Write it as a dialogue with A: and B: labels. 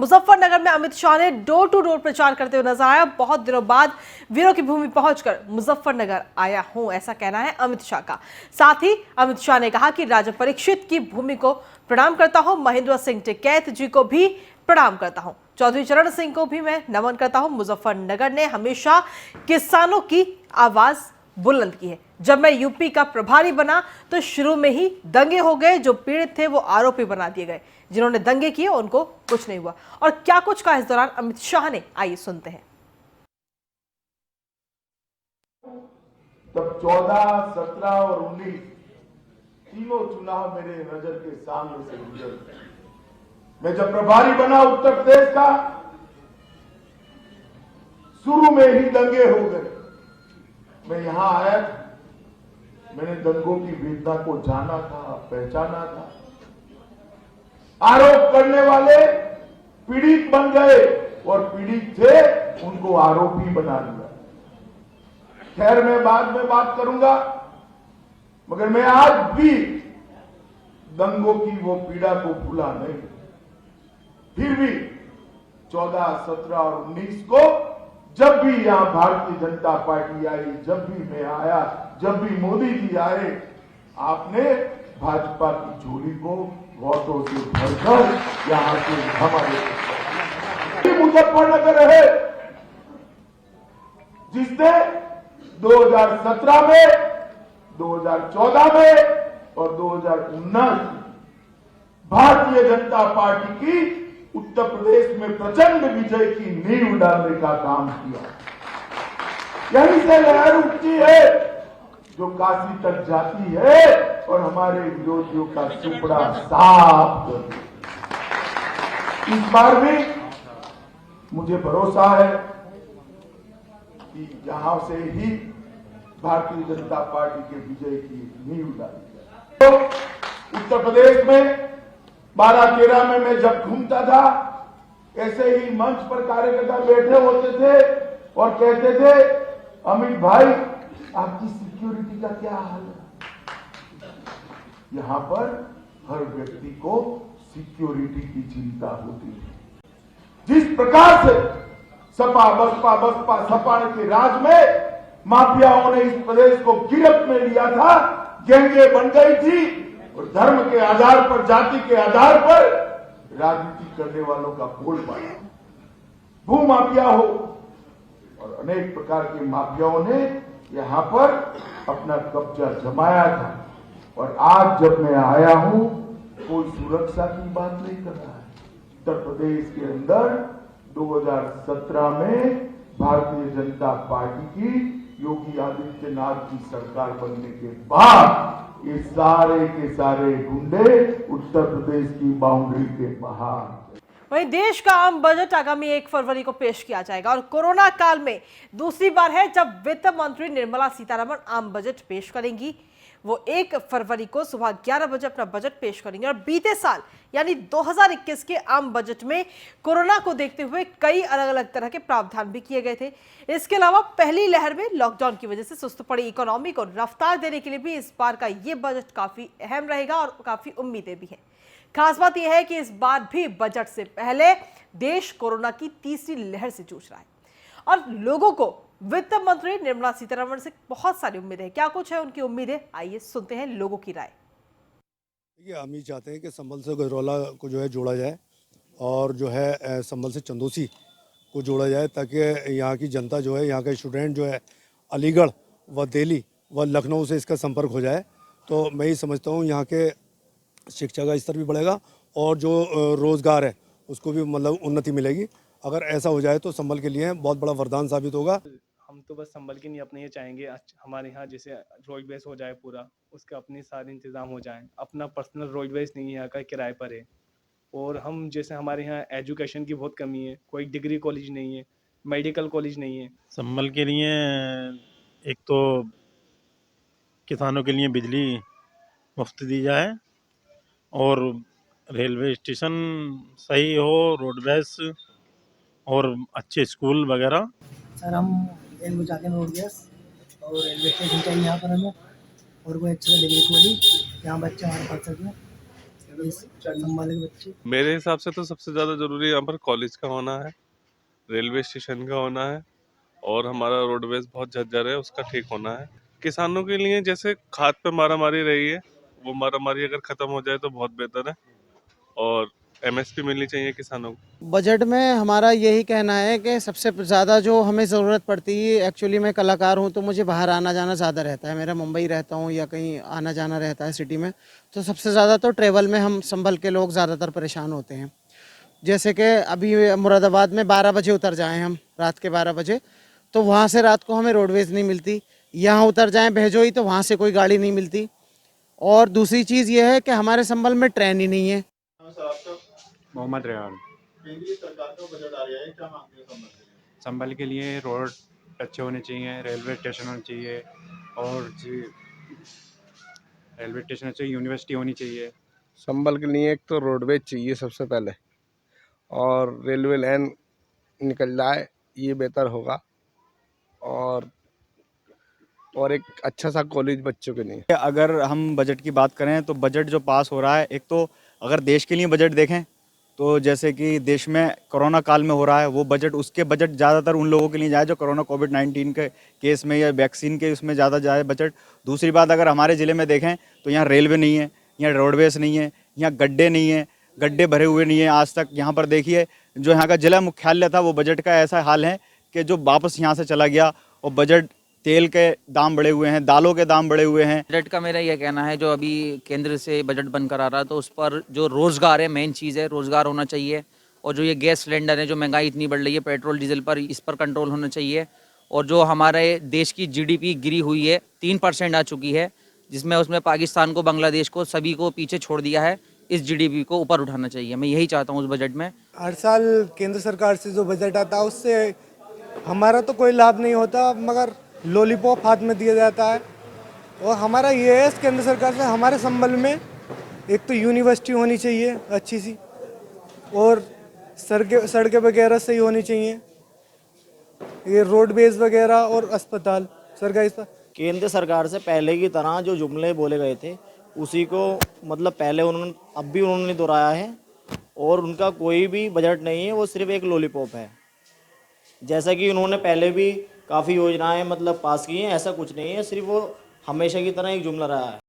A: मुजफ्फरनगर में अमित शाह ने door to door प्रचार करते हुए नजर आया। बहुत दिनों बाद वीरों की भूमि पहुंचकर मुजफ्फरनगर आया हूं, ऐसा कहना है अमित शाह का। साथ ही अमित शाह ने कहा कि राजा परीक्षित की भूमि को प्रणाम करता हूं, महेंद्र सिंह टिकैत जी को भी प्रणाम करता हूं, चौधरी चरण सिंह को भी मैं नमन करता हूं। मुजफ्फरनगर ने हमेशा किसानों की आवाज बुलंद की है। जब मैं यूपी का प्रभारी बना तो शुरू में ही दंगे हो गए, जो पीड़ित थे वो आरोपी बना दिए गए, जिन्होंने दंगे किए उनको कुछ नहीं हुआ। और क्या कुछ कहा इस दौरान अमित शाह ने, आइए सुनते हैं।
B: तब 14, 17 और 19 तीनों चुनाव मेरे नजर के सामने से गुजरे। मैं जब प्रभारी बना उत्तर प्रदेश का, शुरू में ही दंगे हो गए। मैं यहां आया, मैंने दंगों की वेदना को जाना था, पहचाना था। आरोप करने वाले पीड़ित बन गए और पीड़ित थे उनको आरोपी बना दिया। खैर, मैं बाद में बात करूंगा, मगर मैं आज भी दंगों की वो पीड़ा को भूला नहीं। फिर भी 14, 17 और 19 को जब भी यहां भारतीय जनता पार्टी आई, जब भी मैं आया, जब भी मोदी जी आए, आपने भाजपा की झोली को वोटों से भरकर यहां से हमारे मुजफ्फरनगर है, जिसने 2017 में, 2014 में और 2019 भारतीय जनता पार्टी की उत्तर प्रदेश में प्रचंड विजय की नींव डालने का काम किया। यहीं से लहर उठती है जो काशी तक जाती है और हमारे विरोधियों का सुपड़ा साफ करती है। इस बार भी मुझे भरोसा है कि यहां से ही भारतीय जनता पार्टी के विजय की नींव डाली जाए। तो उत्तर प्रदेश में 12-13 में मैं जब घूमता था, ऐसे ही मंच पर कार्यकर्ता बैठे होते थे और कहते थे, अमित भाई आपकी सिक्योरिटी का क्या हाल है? यहां पर हर व्यक्ति को सिक्योरिटी की चिंता होती है। जिस प्रकार से सपा बसपा सपा के राज में माफियाओं ने इस प्रदेश को गिरफ्त में लिया था, गैंगे बन गई थी और धर्म के आधार पर, जाति के आधार पर राजनीति करने वालों का बोलबाला, भू माफिया हो और अनेक प्रकार के माफियाओं ने यहां पर अपना कब्जा जमाया था। और आज जब मैं आया हूं, कोई सुरक्षा की बात नहीं कर रहा है। उत्तर प्रदेश के अंदर 2017 में भारतीय जनता पार्टी की, योगी आदित्यनाथ की सरकार बनने के बाद ये सारे के सारे गुंडे उत्तर प्रदेश की बाउंड्री के बाहर।
A: वहीं देश का आम बजट आगामी 1 फरवरी को पेश किया जाएगा और कोरोना काल में दूसरी बार है जब वित्त मंत्री निर्मला सीतारमण आम बजट पेश करेंगी। वो 1 फरवरी को सुबह 11 बजे अपना बजट पेश करेंगे। और बीते साल यानी 2021 के आम बजट में कोरोना को देखते हुए कई अलग अलग तरह के प्रावधान भी किए गए थे। इसके अलावा पहली लहर में लॉकडाउन की वजह से सुस्त पड़ी इकोनॉमी को रफ्तार देने के लिए भी इस बार का ये बजट काफी अहम रहेगा और काफी उम्मीदें भी हैं। खास बात यह है कि इस बार भी बजट से पहले देश कोरोना की तीसरी लहर से जूझ रहा है और लोगों को वित्त मंत्री निर्मला सीतारमण से बहुत सारी उम्मीदें हैं। क्या कुछ है उनकी उम्मीदें, आइए सुनते हैं लोगों की राय।
C: देखिए, हम ये चाहते हैं कि संभल से गजरौला को जो है जोड़ा जाए और जो है संभल से चंदौसी को जोड़ा जाए, ताकि यहाँ की जनता जो है, यहाँ का स्टूडेंट जो है अलीगढ़ व दिल्ली व लखनऊ से इसका संपर्क हो जाए। तो मैं ये समझता हूँ यहाँ के शिक्षा का स्तर भी बढ़ेगा और जो रोज़गार है उसको भी मतलब उन्नति मिलेगी। अगर ऐसा हो जाए तो संभल के लिए बहुत बड़ा वरदान साबित होगा।
D: हम तो बस संभल के नहीं, अपने ये चाहेंगे हमारे यहाँ जैसे रोडवेज हो जाए पूरा, उसके अपने सारे इंतज़ाम हो जाएं। अपना पर्सनल रोडवेज नहीं है, यहाँ का किराए पर है। और हम जैसे हमारे यहाँ एजुकेशन की बहुत कमी है, कोई डिग्री कॉलेज नहीं है, मेडिकल कॉलेज नहीं है।
E: संभल के लिए एक तो किसानों के लिए बिजली मुफ्त दी जाए और रेलवे स्टेशन सही हो, रोडवेज और अच्छे स्कूल वगैरह।
F: सर हम एक चाहते हैं रोडवेज और रेलवे स्टेशन चाहिए यहाँ पर हमें, और कोई अच्छा डिग्री कॉलेज यहाँ बच्चे हमारे पढ़ सकें। संभाल के बच्चे।
G: मेरे हिसाब से तो सबसे ज़्यादा ज़रूरी यहाँ पर कॉलेज का होना है, रेलवे स्टेशन का होना है और हमारा रोडवेज बहुत झज्जर है, उसका ठीक होना है। किसानों के लिए जैसे खाद पे मारामारी रही है, वो मारामारी अगर ख़त्म हो जाए तो बहुत बेहतर है और एमएसपी मिलनी चाहिए किसानों को।
H: बजट में हमारा यही कहना है कि सबसे ज़्यादा जो हमें ज़रूरत पड़ती है, एक्चुअली मैं कलाकार हूँ तो मुझे बाहर आना जाना ज़्यादा रहता है, मेरा मुंबई रहता हूँ या कहीं आना जाना रहता है सिटी में, तो सबसे ज़्यादा तो ट्रेवल में हम संभल के लोग ज़्यादातर परेशान होते हैं। जैसे कि अभी मुरादाबाद में 12 बजे उतर जाएं हम, रात के 12 बजे, तो वहाँ से रात को हमें रोडवेज़ नहीं मिलती। यहाँ उतर जाएं भैजोई तो वहाँ से कोई गाड़ी नहीं मिलती। और दूसरी चीज़ ये है कि हमारे संभल में ट्रेन ही नहीं है।
I: मोहम्मद रेहान।
B: केंद्रीय सरकार का बजट आ रहा है, क्या मांगते हैं संबल के लिए?
I: संभल के लिए रोड अच्छे होने चाहिए, रेलवे स्टेशन होना चाहिए और रेलवे स्टेशन चाहिए, यूनिवर्सिटी होनी चाहिए।
J: संभल के लिए एक तो रोडवेज चाहिए सबसे पहले और रेलवे लाइन निकल जाए, ये बेहतर होगा और एक अच्छा सा कॉलेज बच्चों के लिए।
K: अगर हम बजट की बात करें तो बजट जो पास हो रहा है, एक तो अगर देश के लिए बजट देखें तो जैसे कि देश में कोरोना काल में हो रहा है, वो बजट उसके बजट ज़्यादातर उन लोगों के लिए जाए जो कोरोना कोविड-19 के केस में या वैक्सीन के उसमें ज़्यादा जाए बजट। दूसरी बात, अगर हमारे ज़िले में देखें तो यहाँ रेलवे नहीं है, यहाँ रोडवेज नहीं है, यहाँ गड्ढे नहीं है, गड्ढे भरे हुए नहीं है आज तक। यहाँ पर देखिए जो यहाँ का जिला मुख्यालय था वो बजट का ऐसा हाल है कि जो वापस यहाँ से चला गया और बजट तेल के दाम बढ़े हुए हैं, दालों के दाम बढ़े हुए हैं।
L: बजट का मेरा यह कहना है जो अभी केंद्र से बजट बनकर आ रहा है तो उस पर जो रोज़गार है, मेन चीज़ है, रोज़गार होना चाहिए। और जो ये गैस सिलेंडर है, जो महंगाई इतनी बढ़ रही है पेट्रोल डीजल पर, इस पर कंट्रोल होना चाहिए। और जो हमारे देश की जीडीपी गिरी हुई है, 3% आ चुकी है, जिसमें उसमें पाकिस्तान को, बांग्लादेश को, सभी को पीछे छोड़ दिया है। इस जीडीपी को ऊपर उठाना चाहिए, मैं यही चाहता हूँ उस बजट में।
H: हर साल केंद्र सरकार से जो बजट आता है उससे हमारा तो कोई लाभ नहीं होता, मगर लॉलीपॉप हाथ में दिया जाता है। और हमारा ये है केंद्र सरकार से, हमारे संबल में एक तो यूनिवर्सिटी होनी चाहिए अच्छी सी, और सड़कें वगैरह सही होनी चाहिए, ये रोडवेज वगैरह और अस्पताल सरकारी।
F: केंद्र सरकार से पहले की तरह जो जुमले बोले गए थे उसी को मतलब पहले उन्होंने अब भी उन्होंने दोहराया है और उनका कोई भी बजट नहीं है, वो सिर्फ एक लॉलीपॉप है। जैसा कि उन्होंने पहले भी काफ़ी योजनाएं मतलब पास की हैं, ऐसा कुछ नहीं है, सिर्फ वो हमेशा की तरह एक जुमला रहा है।